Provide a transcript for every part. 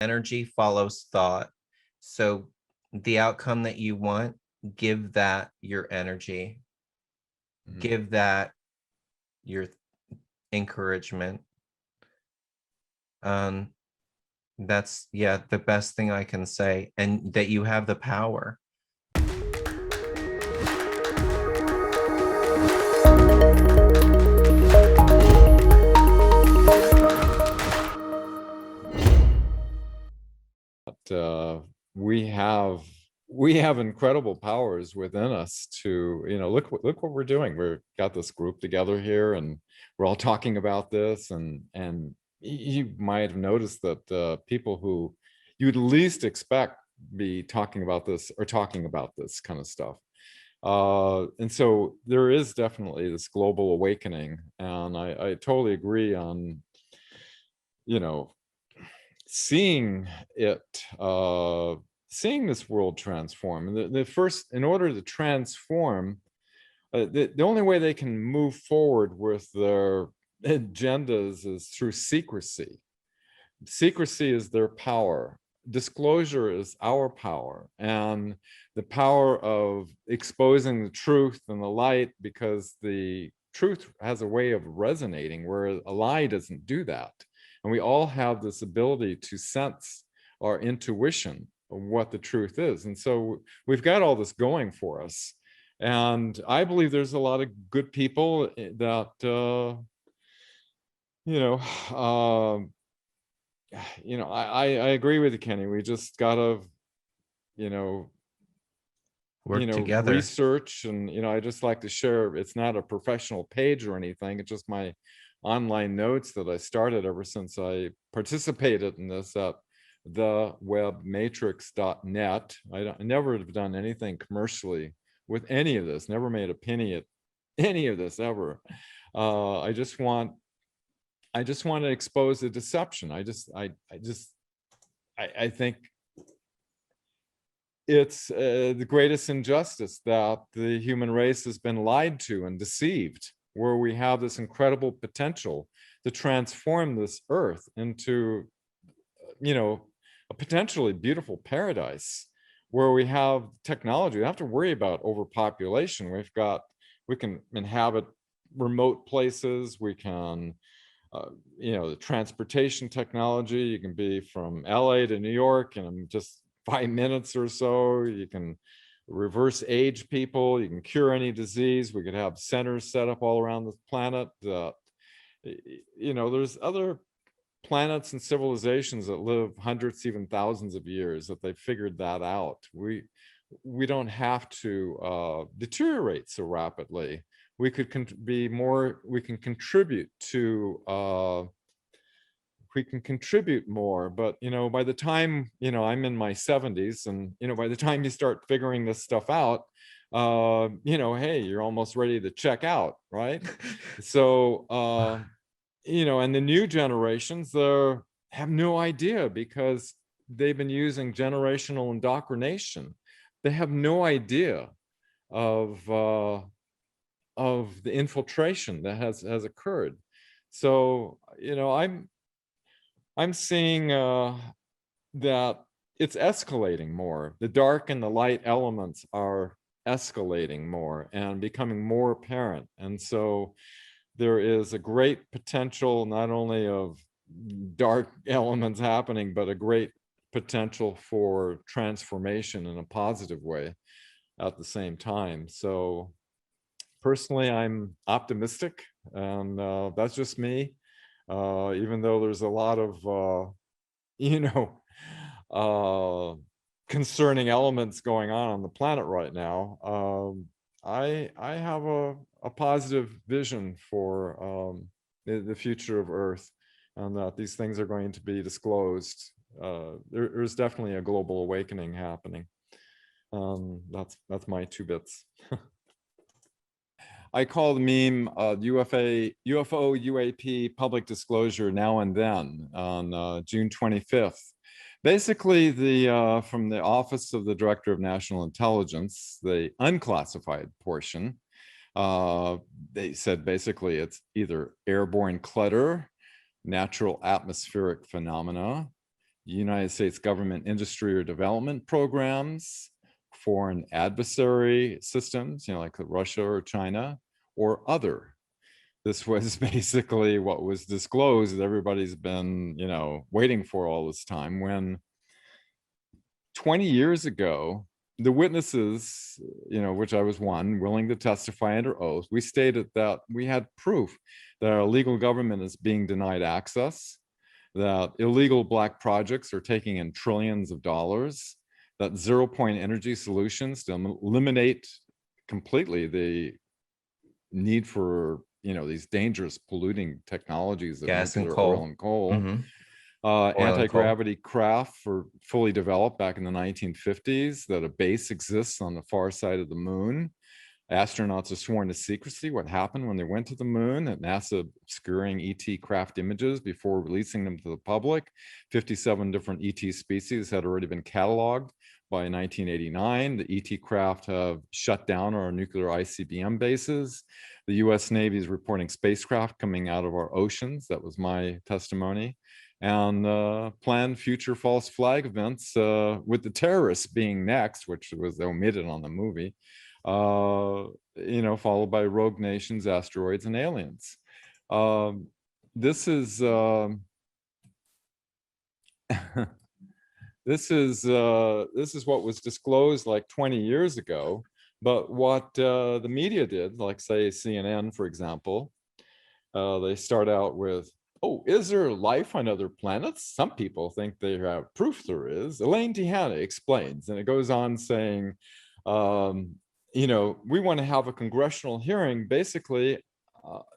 energy follows thought. So the outcome that you want, give that your energy, give that your encouragement. That's, yeah, the best thing I can say, and that you have the power. We have incredible powers within us to, look what we're doing. We've got this group together here, and we're all talking about this, and you might have noticed that people who you'd least expect be talking about this are talking about this kind of stuff. And so there is definitely this global awakening, and I totally agree on, seeing it, seeing this world transform. And the first, in order to transform, the only way they can move forward with their agendas is through secrecy. Secrecy is their power. Disclosure is our power, and the power of exposing the truth and the light, because the truth has a way of resonating where a lie doesn't do that. And we all have this ability to sense our intuition of what the truth is. And so we've got all this going for us. And I believe there's a lot of good people that, I agree with you, Kenny. We just gotta, Work together. Research. And, I just like to share, it's not a professional page or anything. It's just my online notes that I started ever since I participated in this at thewebmatrix.net. I never have done anything commercially with any of this, never made a penny at any of this ever. I just want to expose the deception. I think it's the greatest injustice that the human race has been lied to and deceived, where we have this incredible potential to transform this earth into, a potentially beautiful paradise, where we have technology. We don't have to worry about overpopulation. We can inhabit remote places. We can, the transportation technology, you can be from LA to New York in just 5 minutes or so. You can reverse age people. You can cure any disease. We could have centers set up all around the planet. There's other planets and civilizations that live hundreds, even thousands of years, that they've figured that out. We don't have to deteriorate so rapidly. We could be more, we can contribute to, we can contribute more. But, by the time, I'm in my 70s, and, by the time you start figuring this stuff out, hey, you're almost ready to check out, right? So, and the new generations have no idea, because they've been using generational indoctrination. They have no idea of the infiltration that has occurred. So, I'm seeing that it's escalating more. The dark and the light elements are escalating more and becoming more apparent. And so there is a great potential, not only of dark elements happening, but a great potential for transformation in a positive way at the same time. So personally, I'm optimistic, and that's just me. Even though there's a lot of, concerning elements going on the planet right now, I have a positive vision for the future of Earth, and that these things are going to be disclosed. There's definitely a global awakening happening. That's my 2 bits. I call the meme UFO UAP public disclosure now and then on June 25th. Basically, from the Office of the Director of National Intelligence, the unclassified portion, they said basically it's either airborne clutter, natural atmospheric phenomena, United States government industry or development programs, foreign adversary systems, like Russia or China, or other. This was basically what was disclosed that everybody's been, waiting for all this time, when 20 years ago, the witnesses, which I was one, willing to testify under oath, we stated that we had proof that our legal government is being denied access, that illegal black projects are taking in trillions of dollars, that zero-point energy solutions to eliminate completely the need for these dangerous polluting technologies of Gas and nuclear, oil, coal. and coal. Mhm. Oil and coal. Anti-gravity craft were fully developed back in the 1950s, that a base exists on the far side of the moon. Astronauts are sworn to secrecy what happened when they went to the moon, at NASA obscuring ET craft images before releasing them to the public. 57 different ET species had already been cataloged by 1989. The ET craft have shut down our nuclear ICBM bases. The US Navy is reporting spacecraft coming out of our oceans. That was my testimony. And planned future false flag events, with the terrorists being next, which was omitted on the movie, followed by rogue nations, asteroids, and aliens. This is this is what was disclosed like 20 years ago. But what the media did, like say CNN, for example, they start out with, "Oh, is there life on other planets? Some people think they have proof there is." Elaine Tehana explains, and it goes on saying, we want to have a congressional hearing, basically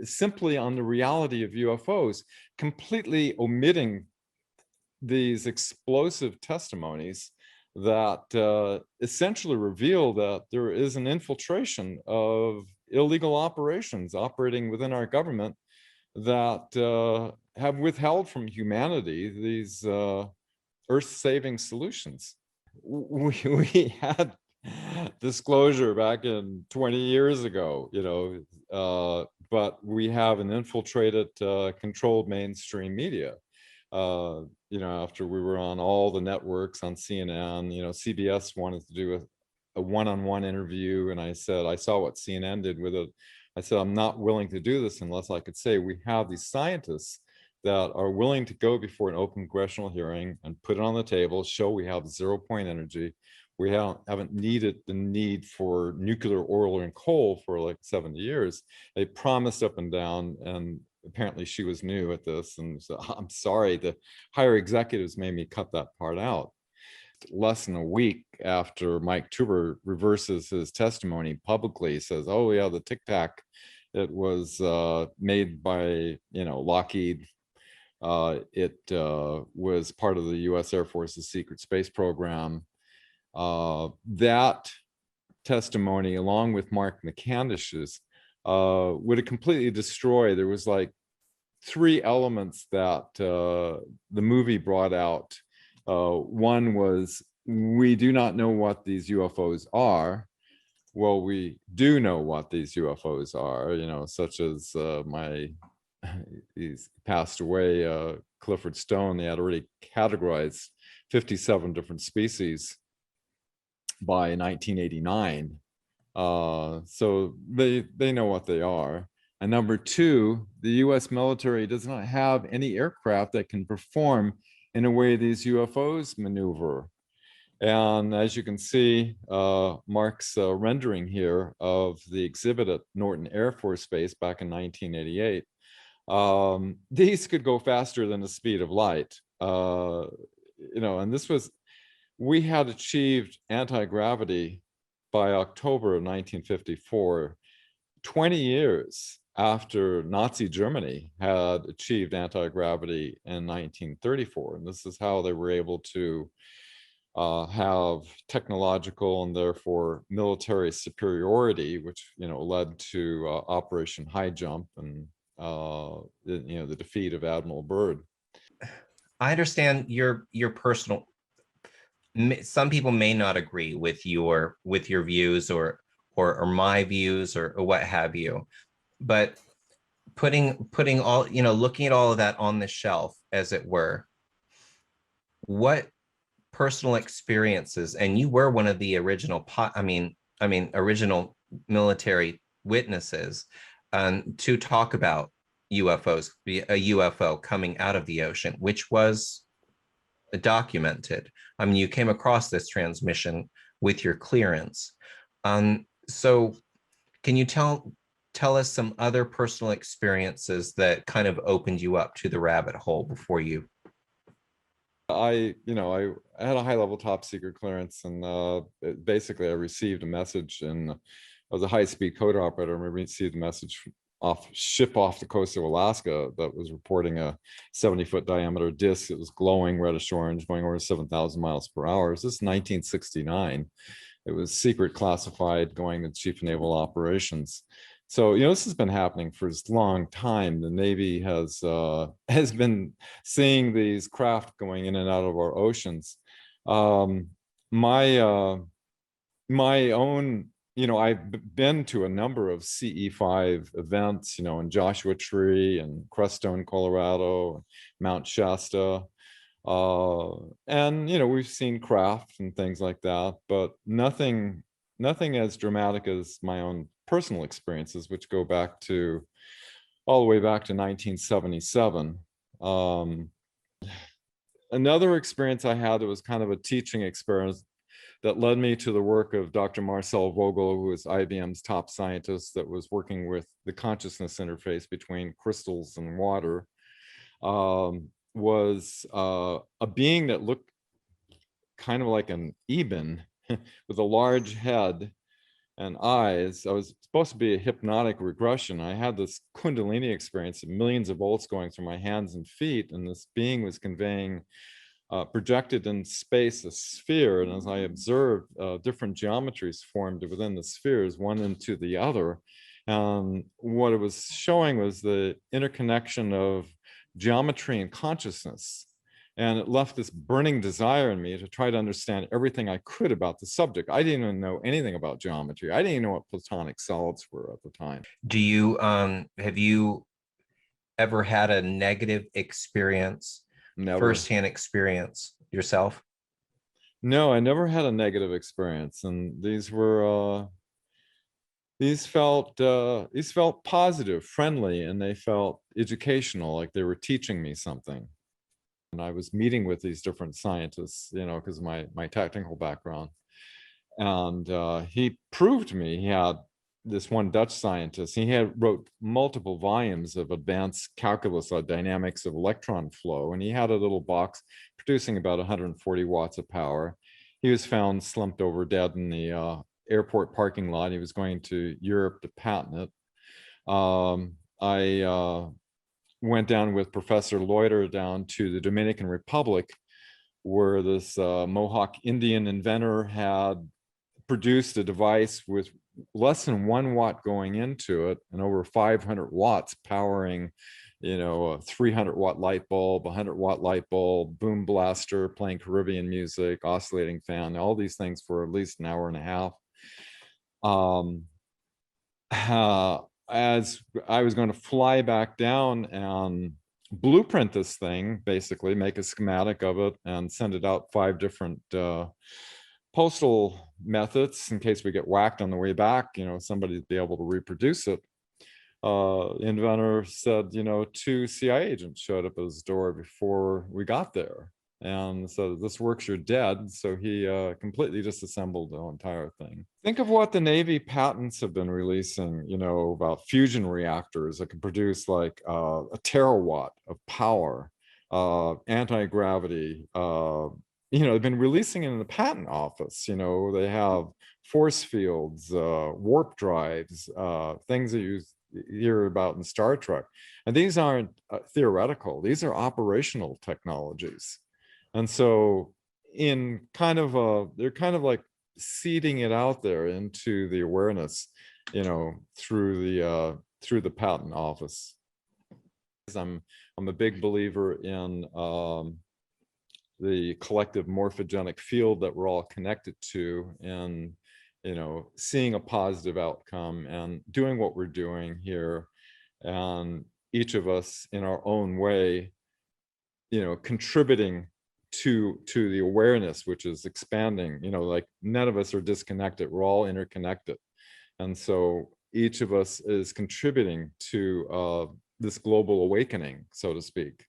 simply on the reality of UFOs, completely omitting these explosive testimonies that essentially reveal that there is an infiltration of illegal operations operating within our government that have withheld from humanity these earth-saving solutions. We had disclosure back in 20 years ago, but we have an infiltrated, controlled mainstream media. After we were on all the networks on CNN, CBS wanted to do a one-on-one interview, and I said, I saw what CNN did with it. I said, I'm not willing to do this unless I could say we have these scientists that are willing to go before an open congressional hearing and put it on the table, show we have zero-point energy. We haven't needed the need for nuclear, oil, and coal for like 70 years. They promised up and down, and apparently she was new at this. And so, I'm sorry, the higher executives made me cut that part out. Less than a week after Mike Tuber reverses his testimony publicly, says, "Oh yeah, the Tic Tac, it was made by Lockheed. It was part of the U.S. Air Force's secret space program." That testimony, along with Mark McCandish's, would have completely destroyed. There was like 3 elements that the movie brought out. One was, we do not know what these UFOs are. Well, we do know what these UFOs are, such as he's passed away, Clifford Stone. They had already categorized 57 different species by 1989. So they know what they are. And number 2, the US military does not have any aircraft that can perform in a way these UFOs maneuver. And as you can see, Mark's rendering here of the exhibit at Norton Air Force Base back in 1988, these could go faster than the speed of light. And this was, we had achieved anti-gravity by October of 1954, 20 years after Nazi Germany had achieved anti-gravity in 1934. And this is how they were able to have technological and therefore military superiority, which led to Operation High Jump and the defeat of Admiral Byrd. I understand your personal. Some people may not agree with your views or my views or what have you, but putting all looking at all of that on the shelf, as it were, what personal experiences, and you were one of the original original military witnesses, to talk about UFOs, a UFO coming out of the ocean, which was documented. I mean, you came across this transmission with your clearance. So can you tell us some other personal experiences that kind of opened you up to the rabbit hole before you? I had a high level top secret clearance, and basically I received a message, and I was a high speed code operator, and we received a message off the coast of Alaska that was reporting a 70-foot diameter disc. It was glowing reddish orange, going over 7,000 miles per hour. This is 1969. It was secret, classified, going to Chief of Naval Operations. So, this has been happening for a long time. The Navy has been seeing these craft going in and out of our oceans. My my own, I've been to a number of CE5 events, in Joshua Tree and Crestone, Colorado, Mount Shasta. And we've seen craft and things like that, but nothing as dramatic as my own personal experiences, which go back to all the way back to 1977. Another experience I had that was kind of a teaching experience that led me to the work of Dr. Marcel Vogel, who is IBM's top scientist that was working with the consciousness interface between crystals and water. Was a being that looked kind of like an eben with a large head and eyes. I was supposed to be a hypnotic regression. I had this Kundalini experience of millions of volts going through my hands and feet, and this being was conveying projected in space a sphere. And as I observed, different geometries formed within the spheres, one into the other. And what it was showing was the interconnection of geometry and consciousness. And it left this burning desire in me to try to understand everything I could about the subject. I didn't even know anything about geometry. I didn't even know what platonic solids were at the time. Do you have you ever had a negative experience, Never. firsthand experience yourself? No, I never had a negative experience, and these felt positive, friendly, and they felt educational, like they were teaching me something. And I was meeting with these different scientists, because of my technical background. And he proved to me, he had this one Dutch scientist, he had wrote multiple volumes of advanced calculus on dynamics of electron flow, and he had a little box producing about 140 watts of power. He was found slumped over dead in the airport parking lot. He was going to Europe to patent it. I went down with Professor Loiter down to the Dominican Republic, where this Mohawk Indian inventor had produced a device with less than 1 watt going into it and over 500 watts powering, a 300 watt light bulb, 100 watt light bulb, boom blaster, playing Caribbean music, oscillating fan, all these things for at least an hour and a half. As I was going to fly back down and blueprint this thing, basically make a schematic of it and send it out 5 different postal methods in case we get whacked on the way back, somebody be able to reproduce it. The inventor said, 2 CIA agents showed up at his door before we got there and said, "This works, you're dead." So he completely disassembled the entire thing. Think of what the Navy patents have been releasing, about fusion reactors that can produce like a terawatt of power, anti-gravity. They've been releasing it in the patent office. They have force fields, warp drives, things that you hear about in Star Trek. And these aren't theoretical. These are operational technologies. And so they're kind of like seeding it out there into the awareness, through the patent office. I'm a big believer in the collective morphogenic field that we're all connected to, and seeing a positive outcome and doing what we're doing here, and each of us in our own way, contributing to the awareness, which is expanding. You know, like none of us are disconnected. We're all interconnected, and so each of us is contributing to this global awakening, so to speak.